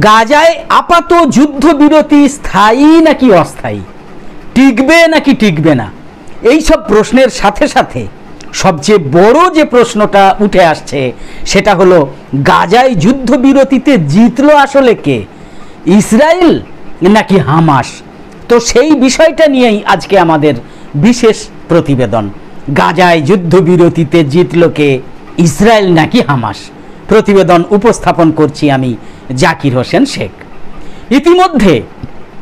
গাজায় আপাত যুদ্ধবিরতি স্থায়ী নাকি অস্থায়ী, টিকবে নাকি টিকবে না, এই সব প্রশ্নের সাথে সাথে সবচেয়ে বড় যে প্রশ্নটা উঠে আসছে সেটা হলো গাজায় যুদ্ধবিরতিতে জিতলো আসলে কে, ইসরায়েল নাকি হামাস। তো সেই বিষয়টা নিয়েই আজকে আমাদের বিশেষ প্রতিবেদন। গাজায় যুদ্ধবিরতিতে জিতলো কে, ইসরায়েল নাকি হামাস। প্রতিবেদন উপস্থাপন করছি আমি জাকির হোসেন শেখ।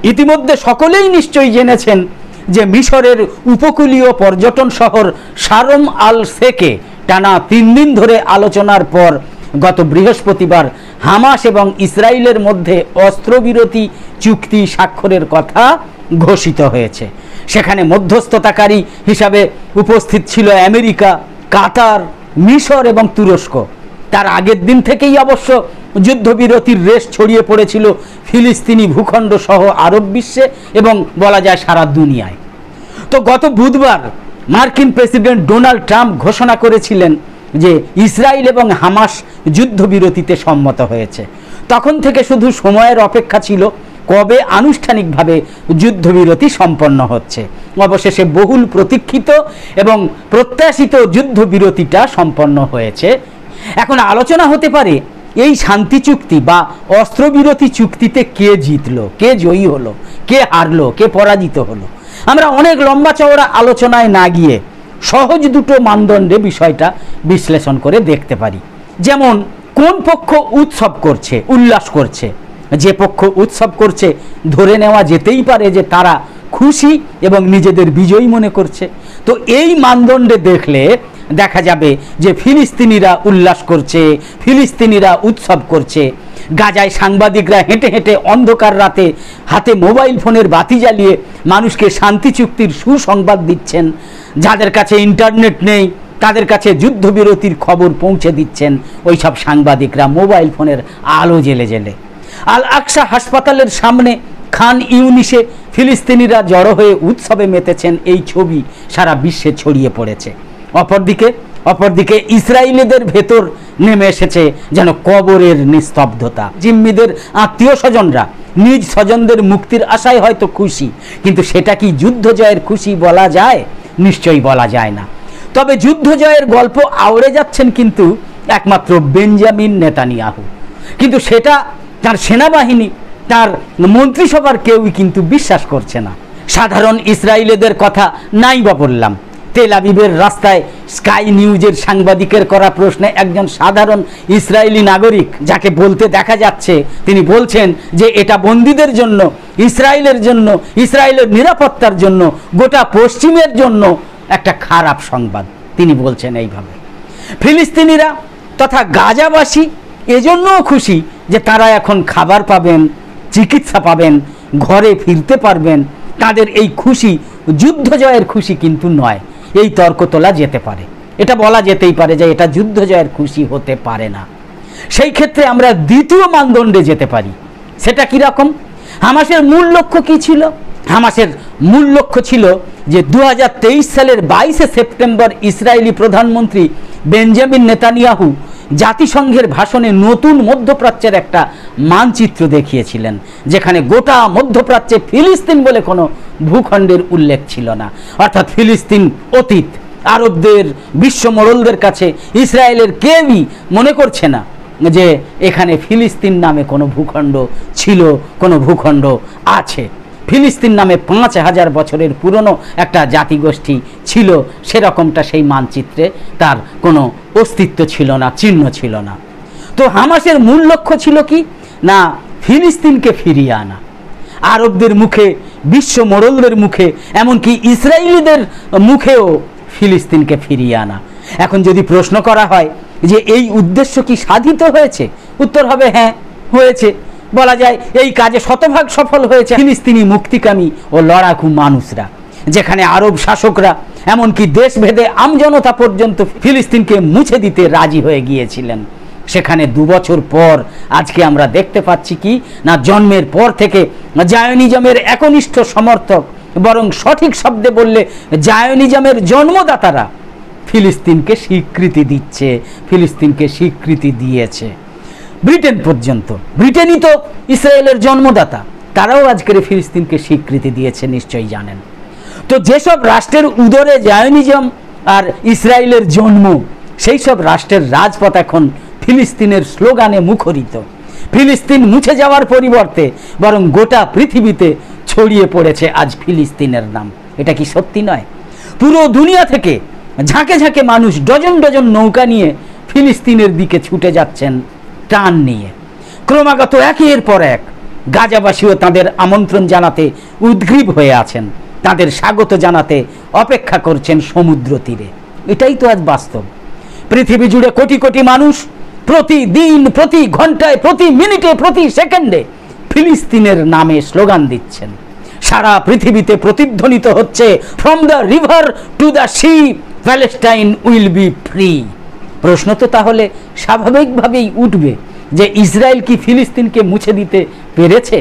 ইতিমধ্যে সকলেই নিশ্চয়ই জেনেছেন যে মিশরের উপকূলীয় পর্যটন শহর শারম আল শেখে টানা 3 দিন ধরে আলোচনার পর গত বৃহস্পতিবার হামাস এবং ইসরায়েলের মধ্যে অস্ত্রবিরতি চুক্তি স্বাক্ষরের কথা ঘোষিত হয়েছে। সেখানে মধ্যস্থতাকারী হিসাবে উপস্থিত ছিল আমেরিকা, কাতার, মিশর এবং তুরস্ক। তার আগের দিন থেকেই অবশ্য যুদ্ধবিরতির রেশ ছড়িয়ে পড়েছিল ফিলিস্তিনি ভূখণ্ড সহ আরব বিশ্বে এবং বলা যায় সারা দুনিয়ায়। তো গত বুধবার মার্কিন প্রেসিডেন্ট ডোনাল্ড ট্রাম্প ঘোষণা করেছিলেন যে ইসরায়েল এবং হামাস যুদ্ধবিরতিতে সম্মত হয়েছে। তখন থেকে শুধু সময়ের অপেক্ষা ছিল কবে আনুষ্ঠানিকভাবে যুদ্ধবিরতি সম্পন্ন হচ্ছে। অবশেষে বহুল প্রতীক্ষিত এবং প্রত্যাশিত যুদ্ধবিরতিটা সম্পন্ন হয়েছে। এখন আলোচনা হতে পারে এই শান্তি চুক্তি বা অস্ত্রবিরতি চুক্তিতে কে জিতলো, কে জয়ী হলো, কে হারলো, কে পরাজিত হলো। আমরা অনেক লম্বা চওড়া আলোচনায় না গিয়ে সহজ দুটো মানদণ্ডে বিষয়টা বিশ্লেষণ করে দেখতে পারি। যেমন কোন পক্ষ উৎসব করছে, উল্লাস করছে। যে পক্ষ উৎসব করছে ধরে নেওয়া যেতেই পারে যে তারা খুশি এবং নিজেদের বিজয়ী মনে করছে। তো এই মানদণ্ডে দেখলে দেখা যাবে যে ফিলিস্তিনিরা উল্লাস করছে, ফিলিস্তিনিরা উৎসব করছে। গাজায় সাংবাদিকরা হেঁটে হেঁটে অন্ধকার রাতে হাতে মোবাইল ফোনের বাতি জ্বালিয়ে মানুষকে শান্তি চুক্তির সুসংবাদ দিচ্ছেন। যাদের কাছে ইন্টারনেট নেই তাদের কাছে যুদ্ধবিরতির খবর পৌঁছে দিচ্ছেন ওই সব সাংবাদিকরা মোবাইল ফোনের আলো জ্বেলে জ্বেলে। আল আকসা হাসপাতালের সামনে খান ইউনিসে ফিলিস্তিনিরা জড়ো হয়ে উৎসবে মেতেছেন, এই ছবি সারা বিশ্বে ছড়িয়ে পড়েছে। অপরদিকে ইসরায়েলিদের ভেতর নেমে এসেছে যেন কবরের নিস্তব্ধতা। জিম্মিদের আত্মীয় স্বজনরা নিজ স্বজনদের মুক্তির আশায় হয়তো খুশি, কিন্তু সেটা কি যুদ্ধ জয়ের খুশি বলা যায়? নিশ্চয়ই বলা যায় না। তবে যুদ্ধ জয়ের গল্প আওড়ে যাচ্ছেন কিন্তু একমাত্র বেঞ্জামিন নেতানিয়াহু। কিন্তু সেটা তার সেনাবাহিনী, তার মন্ত্রিসভার কেউই কিন্তু বিশ্বাস করছে না। সাধারণ ইসরায়েলিদের কথা নাই বা বললাম। তেল আবিবের রাস্তায় স্কাই নিউজের সাংবাদিকের করা প্রশ্নে একজন সাধারণ ইসরায়েলি নাগরিক, যাকে বলতে দেখা যাচ্ছে, তিনি বলছেন যে এটা বন্দীদের জন্য, ইসরায়েলের জন্য, ইসরায়েলের নিরাপত্তার জন্য, গোটা পশ্চিমের জন্য একটা খারাপ সংবাদ। তিনি বলছেন এইভাবে। ফিলিস্তিনিরা তথা গাজাবাসী এজন্যও খুশি যে তারা এখন খাবার পাবেন, চিকিৎসা পাবেন, ঘরে ফিরতে পারবেন। তাদের এই খুশি যুদ্ধ জয়ের খুশি কিন্তু নয়। এই তর্ক তোলা যেতে পারে, এটা বলা যেতেই পারে যে এটা যুদ্ধ জয়ের খুশি হতে পারে না। সেই ক্ষেত্রে আমরা দ্বিতীয় মানদণ্ডে যেতে পারি। সেটা কীরকম? হামাসের মূল লক্ষ্য কী ছিল? হামাসের মূল লক্ষ্য ছিল যে 2023 সালের 22শে সেপ্টেম্বর ইসরায়েলি প্রধানমন্ত্রী বেঞ্জামিন নেতানিয়াহু জাতিসংঘের ভাষণে নতুন মধ্যপ্রাচ্যের একটা মানচিত্র দেখিয়েছিলেন, যেখানে গোটা মধ্যপ্রাচ্যে ফিলিস্তিন বলে কোনো ভূখণ্ডের উল্লেখ ছিল না। অর্থাৎ ফিলিস্তিন অতীত। আরবদের, বিশ্ব মোড়লদের কাছে ইসরায়েলের কেউই মনে করছে না যে এখানে ফিলিস্তিন নামে কোনো ভূখণ্ড ছিল, কোনো ভূখণ্ড আছে। ফিলিস্তিন নামে 5000 বছরের পুরনো একটা জাতিগোষ্ঠী ছিল, সেরকমটা সেই মানচিত্রে তার কোনো অস্তিত্ব ছিল না, চিহ্ন ছিল না। তো হামাসের মূল লক্ষ্য ছিল কি না, ফিলিস্তিনকে ফিরিয়ে আনা। আরবদের মুখে, বিশ্ব মোড়লদের মুখে, এমনকি ইসরায়েলিদের মুখেও ফিলিস্তিনকে ফিরিয়ে আনা। এখন যদি প্রশ্ন করা হয় যে এই উদ্দেশ্য কি সাধিত হয়েছে, উত্তর হবে হ্যাঁ, হয়েছে। বলা যায় এই কাজে শতভাগ সফল হয়েছে ফিলিস্তিনি মুক্তিকামী ও লড়াকু মানুষরা। যেখানে আরব শাসকরা, এমনকি দেশভেদে আমজনতা পর্যন্ত ফিলিস্তিনকে মুছে দিতে রাজি হয়ে গিয়েছিলেন, সেখানে 2 বছর পর আজকে আমরা দেখতে পাচ্ছি কি না, জন্মের পর থেকে জায়নিজমের একনিষ্ঠ সমর্থক, বরং সঠিক শব্দে বললে জায়নিজমের জন্মদাতারা ফিলিস্তিনকে স্বীকৃতি দিচ্ছে, ফিলিস্তিনকে স্বীকৃতি দিয়েছে। ব্রিটেন পর্যন্ত, ব্রিটেনই তো ইসরায়েলের জন্মদাতা, তারাও আজকের ফিলিস্তিনকে স্বীকৃতি দিয়েছে, নিশ্চয়ই জানেন। তো যেসব রাষ্ট্রের উদরে জায়নিজম আর ইসরায়েলের জন্ম, সেই সব রাষ্ট্রের রাজপথ এখন ফিলিস্তিনের স্লোগানে মুখরিত। ফিলিস্তিন মুছে যাওয়ার পরিবর্তে বরং গোটা পৃথিবীতে ছড়িয়ে পড়েছে আজ ফিলিস্তিনের নাম। এটা কি সত্যি নয়? পুরো দুনিয়া থেকে ঝাঁকে ঝাঁকে মানুষ ডজন ডজন নৌকা নিয়ে ফিলিস্তিনের দিকে ছুটে যাচ্ছেন টান নিয়ে। ক্রমাগত একের পর এক গাজাবাসীও তাদের আমন্ত্রণ জানাতে উদ্গ্রীব হয়ে আছেন, তাদের স্বাগত জানাতে অপেক্ষা করছেন সমুদ্র তীরে। এটাই তো আজ বাস্তব। পৃথিবী জুড়ে কোটি কোটি মানুষ প্রতিদিন, প্রতি ঘন্টায়, প্রতি মিনিটে, প্রতি সেকেন্ডে ফিলিস্তিনের নামে স্লোগান দিচ্ছেন। সারা পৃথিবীতে প্রতিধ্বনিত হচ্ছে, from the river to the sea Palestine will be free. প্রশ্ন তো তাহলে স্বাভাবিকভাবেই উঠবে যে ইসরায়েল কি ফিলিস্তিনকে মুছে দিতে পেরেছে?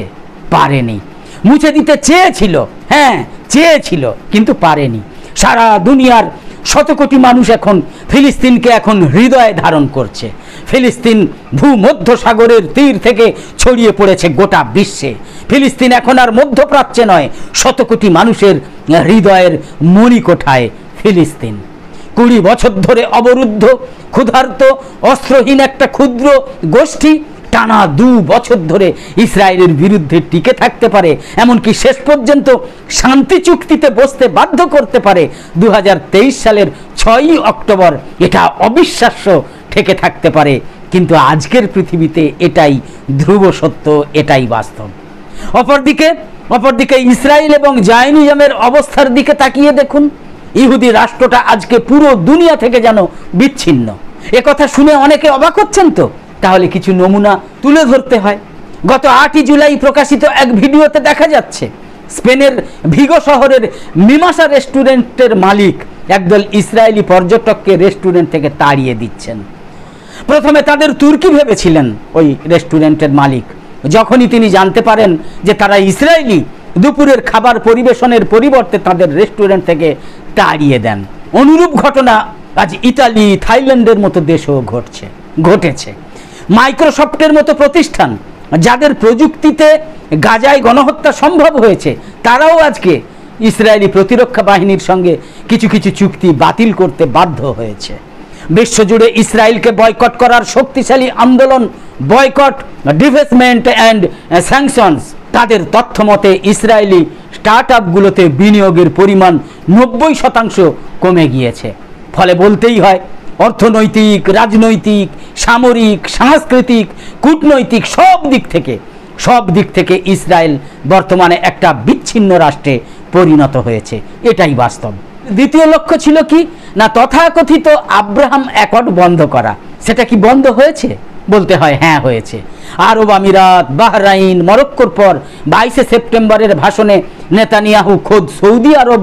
পারেনি। মুছে দিতে চেয়েছিল, হ্যাঁ চেয়েছিল, কিন্তু পারেনি। সারা দুনিয়ার শত কোটি মানুষ এখন ফিলিস্তিনকে এখন হৃদয়ে ধারণ করছে। ফিলিস্তিন ভূমধ্য সাগরের তীর থেকে ছড়িয়ে পড়েছে গোটা বিশ্বে। ফিলিস্তিন এখন আর মধ্যপ্রাচ্যে নয়, শত কোটি মানুষের হৃদয়ের মণিকোঠায় ফিলিস্তিন। 20 বছর ধরে অবরুদ্ধ, ক্ষুধার্ত, অস্ত্রহীন একটা ক্ষুদ্র গোষ্ঠী টানা 2 বছর ধরে ইসরায়েলের বিরুদ্ধে টিকে থাকতে পারে, এমনকি শেষ পর্যন্ত শান্তি চুক্তিতে বসতে বাধ্য করতে পারে 2023 সালের 6ই অক্টোবর। এটা অবিশ্বাস্য ঠেকে থাকতে পারে, কিন্তু আজকের পৃথিবীতে এটাই ধ্রুব সত্য, এটাই বাস্তব। অপরদিকে ইসরায়েল এবং জায়নিজমের অবস্থার দিকে তাকিয়ে দেখুন। ইহুদি রাষ্ট্রটা আজকে পুরো দুনিয়া থেকে যেন বিচ্ছিন্ন। একথা শুনে অনেকে অবাক হচ্ছেন তো, তাহলে কিছু নমুনা তুলে ধরতে হয়। গত 8ই জুলাই প্রকাশিত এক ভিডিওতে দেখা যাচ্ছে স্পেনের ভিগো শহরের মিমাসা রেস্টুরেন্টের মালিক একদল ইসরায়েলি পর্যটককে রেস্টুরেন্ট থেকে তাড়িয়ে দিচ্ছেন। প্রথমে তাদের তুর্কি ভেবেছিলেন ওই রেস্টুরেন্টের মালিক। যখনই তিনি জানতে পারেন যে তারা ইসরায়েলি, দুপুরের খাবার পরিবেশনের পরিবর্তে তাদের রেস্টুরেন্ট থেকে তাড়িয়ে দেন। অনুরূপ ঘটনা আজ ইতালি, থাইল্যান্ডের মতো দেশেও ঘটেছে। মাইক্রোসফটের মতো প্রতিষ্ঠান, যাদের প্রযুক্তিতে গাজায় গণহত্যা সম্ভব হয়েছে, তারাও আজকে ইসরায়েলি প্রতিরক্ষা বাহিনীর সঙ্গে কিছু কিছু চুক্তি বাতিল করতে বাধ্য হয়েছে। বিশ্বজুড়ে ইসরায়েলকে বয়কট করার শক্তিশালী আন্দোলন বয়কট, ডিভেস্টমেন্ট অ্যান্ড স্যাংশনস, তাদের তথ্য মতে ইসরায়েলি স্টার্টআপগুলোতে বিনিয়োগের পরিমাণ 90% কমে গিয়েছে। ফলে বলতেই হয় অর্থনৈতিক, রাজনৈতিক, সামরিক, সাংস্কৃতিক, কূটনৈতিক সব দিক থেকে ইসরায়েল বর্তমানে একটা বিচ্ছিন্ন রাষ্ট্রে পরিণত হয়েছে। এটাই বাস্তব। দ্বিতীয় লক্ষ্য ছিল কি না, তথাকথিত আব্রাহাম অ্যাকর্ড বন্ধ করা। সেটা কি বন্ধ হয়েছে? বলতে হয় হ্যাঁ হয়েছে। আরব আমিরাত, বাহরাইন, মরক্কোর পর 22শে সেপ্টেম্বরের ভাষণে নেতানিয়াহু খোদ সৌদি আরব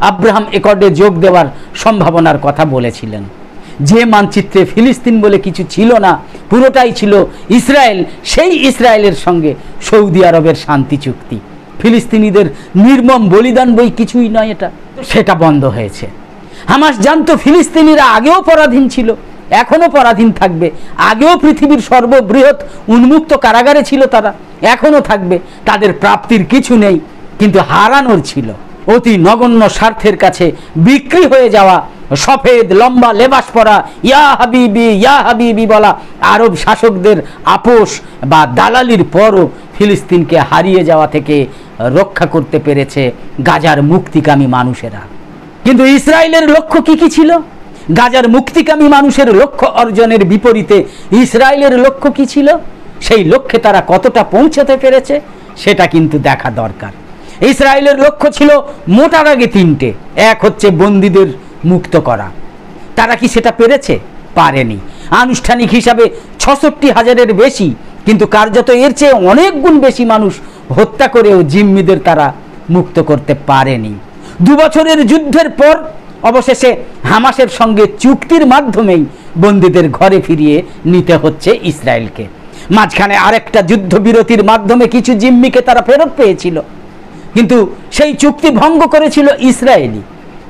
আব্রাহাম অ্যাকর্ডে যোগ দেওয়ার সম্ভাবনার কথা বলেছিলেন। যে মানচিত্রে ফিলিস্তিন বলে কিছু ছিল না, পুরোটাই ছিল ইসরায়েল, সেই ইসরায়েলের সঙ্গে সৌদি আরবের শান্তি চুক্তি। ফিলিস্তিনিদের নির্মম বলিদান বই কিছুই নয় এটা। সেটা বন্ধ হয়েছে। হামাস জানতো ফিলিস্তিনিরা আগেও পরাধীন ছিল, এখনো পরাধীন থাকবে। আগেও পৃথিবীর সর্ববৃহৎ উন্মুক্ত কারাগারে ছিল তারা, এখনো থাকবে। তাদের প্রাপ্তির কিছু নেই, কিন্তু হারানোর ছিল। অতি নগণ্য স্বার্থের কাছে বিক্রি হয়ে যাওয়া, সফেদ লম্বা লেবাস পরা, ইয়া হাবিবি বলা আরব শাসকদের আপোষ বা দালালির পরও ফিলিস্তিনকে হারিয়ে যাওয়া থেকে রক্ষা করতে পেরেছে গাজার মুক্তিকামী মানুষেরা। কিন্তু ইসরায়েলের লক্ষ্য কি ছিল? গাজার মুক্তিকামী মানুষের লক্ষ্য অর্জনের বিপরীতে ইসরায়েলের লক্ষ্য কি ছিল? সেই লক্ষ্যে তারা কতটা পৌঁছাতে পেরেছে সেটা কিন্তু দেখা দরকার। ইসরায়েলের লক্ষ্য ছিল মোটার আগে 3টে। এক হচ্ছে বন্দীদের মুক্ত করা। তারা কি সেটা পেরেছে? পারেনি। আনুষ্ঠানিক হিসাবে 66,000-এর বেশি, কিন্তু কার্যত এর চেয়ে অনেক গুণ বেশি মানুষ হত্যা করেও জিম্মিদের তারা মুক্ত করতে পারেনি। 2 বছরের যুদ্ধের পর অবশেষে হামাসের সঙ্গে চুক্তির মাধ্যমেই বন্দীদের ঘরে ফিরিয়ে নিতে হচ্ছে ইসরায়েলকে। মাঝখানে আরেকটা যুদ্ধবিরতির মাধ্যমে কিছু জিম্মিকে তারা ফেরত পেয়েছিল, কিন্তু সেই চুক্তি ভঙ্গ করেছিল ইসরায়েলি।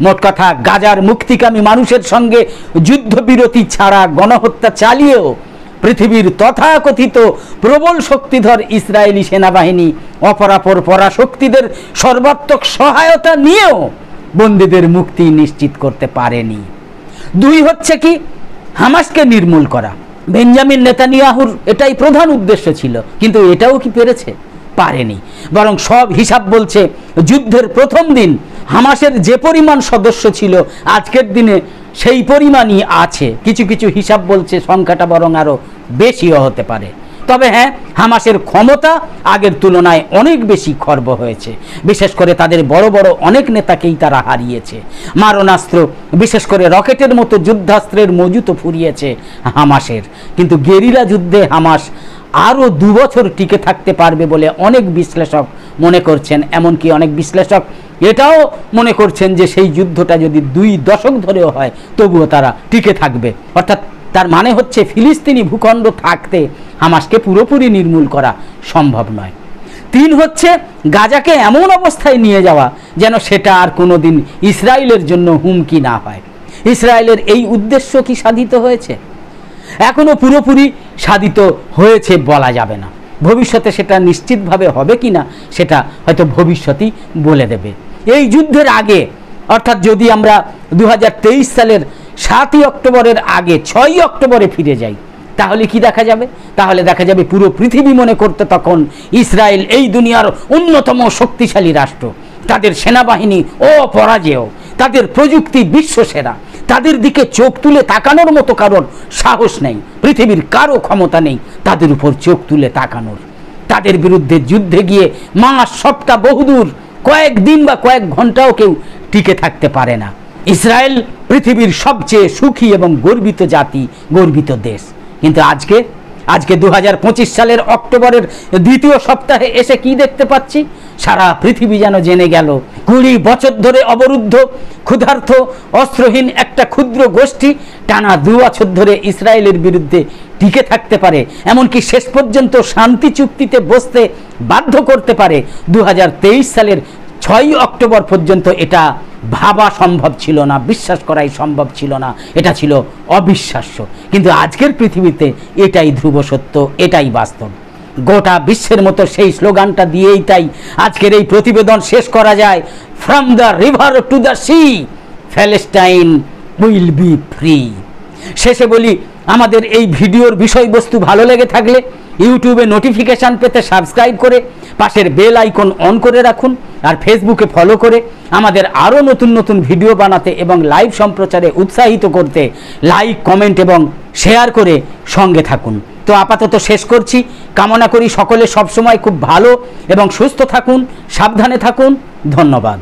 মোট কথা, গাজার মুক্তিকামী মানুষের সঙ্গে যুদ্ধবিরতি ছাড়া গণহত্যা চালিয়েও পৃথিবীর তথাকথিত প্রবল শক্তিধর ইসরায়েলি সেনাবাহিনী অপরাপর পরাশক্তিদের সর্বাত্মক সহায়তা নিয়েও বন্দীদের মুক্তি নিশ্চিত করতে পারেনি। 2 হচ্ছে কি, হামাসকে নির্মূল করা। বেঞ্জামিন নেতানিয়াহুর এটাই প্রধান উদ্দেশ্য ছিল, কিন্তু এটাও কি পেরেছে? পারেনি। বরং সব হিসাব বলছে যুদ্ধের প্রথম দিন হামাসের যে পরিমাণ সদস্য ছিল আজকের দিনে সেই পরিমাণই আছে। কিছু কিছু হিসাব বলছে সংখ্যাটা বরং আরও বেশিও হতে পারে। তবে হ্যাঁ, হামাসের ক্ষমতা আগের তুলনায় অনেক বেশি খর্ব হয়েছে। বিশেষ করে তাদের বড় বড় অনেক নেতাকেই তারা হারিয়েছে। মারণাস্ত্র, বিশেষ করে রকেটের মতো যুদ্ধাস্ত্রের মজুতও ফুরিয়েছে হামাসের। কিন্তু গেরিলা যুদ্ধে হামাস আরও 2 বছর টিকে থাকতে পারবে বলে অনেক বিশ্লেষক মনে করছেন। এমনকি অনেক বিশ্লেষক এটাও মনে করছেন যে সেই যুদ্ধটা যদি 2 দশক ধরেও হয় তবুও তারা টিকে থাকবে। অর্থাৎ তার মানে হচ্ছে ফিলিস্তিনি ভূখণ্ড থাকতে হামাসকে পুরোপুরি নির্মূল করা সম্ভব নয়। 3 হচ্ছে গাজাকে এমন অবস্থায় নিয়ে যাওয়া যেন সেটা আর কোনো দিন ইসরায়েলের জন্য হুমকি না হয়। ইসরায়েলের এই উদ্দেশ্য কি সাধিত হয়েছে? এখনও পুরোপুরি সাধিত হয়েছে বলা যাবে না। ভবিষ্যতে সেটা নিশ্চিতভাবে হবে কি না সেটা হয়তো ভবিষ্যতই বলে দেবে। এই যুদ্ধের আগে, অর্থাৎ যদি আমরা 2023 সালের 7ই অক্টোবরের আগে 6ই অক্টোবরে ফিরে যাই, তাহলে কি দেখা যাবে? তাহলে দেখা যাবে পুরো পৃথিবী মনে করতে তখন ইসরায়েল এই দুনিয়ার অন্যতম শক্তিশালী রাষ্ট্র। তাদের সেনাবাহিনী অপরাজেয়, তাদের প্রযুক্তি বিশ্বসেরা, তাদের দিকে চোখ তুলে তাকানোর মতো কারোর সাহস নেই। পৃথিবীর কারো ক্ষমতা নেই তাদের উপর চোখ তুলে তাকানোর। তাদের বিরুদ্ধে যুদ্ধে গিয়ে মাস, সপ্তাহ, বহুদূর, কয়েকদিন বা কয়েক ঘন্টাও কেউ টিকে থাকতে পারে না। ইসরায়েল পৃথিবীর সবচেয়ে সুখী এবং গর্বিত জাতি, গর্বিত দেশ। কিন্তু আজকে 2025 সালের অক্টোবরের 2য় সপ্তাহে এসে কি দেখতে পাচ্ছি? সারা পৃথিবী যেন জেনে গেল 20 বছর ধরে অবরুদ্ধ, ক্ষুধার্ত, অস্ত্রহীন একটা ক্ষুদ্র গোষ্ঠী টানা 2 বছর ধরে ইসরায়েলের বিরুদ্ধে টিকে থাকতে পারে, এমনকি শেষ পর্যন্ত শান্তি চুক্তিতে বসতে বাধ্য করতে পারে। 2023 সালের 6ই অক্টোবর পর্যন্ত এটা ভাবা সম্ভব ছিল না, বিশ্বাস করাই সম্ভব ছিল না, এটা ছিল অবিশ্বাস্য। কিন্তু আজকের পৃথিবীতে এটাই ধ্রুব সত্য, এটাই বাস্তব। গোটা বিশ্বের মতো সেই স্লোগানটা দিয়েই তাই আজকের এই প্রতিবেদন শেষ করা যায়, from the river to the sea, Palestine will be free. শেষে বলি, আমাদের এই ভিডিওর বিষয়বস্তু ভালো লেগে থাকলে ইউটিউবে নোটিফিকেশান পেতে সাবস্ক্রাইব করে পাশের বেল আইকন অন করে রাখুন। আর ফেসবুকে ফলো করে আমাদের আরও নতুন নতুন ভিডিও বানাতে এবং লাইভ সম্প্রচারে উৎসাহিত করতে লাইক, কমেন্ট এবং শেয়ার করে সঙ্গে থাকুন। তো আপাতত শেষ করছি। কামনা করি সকলে সবসময় খুব ভালো এবং সুস্থ থাকুন, সাবধানে থাকুন। ধন্যবাদ।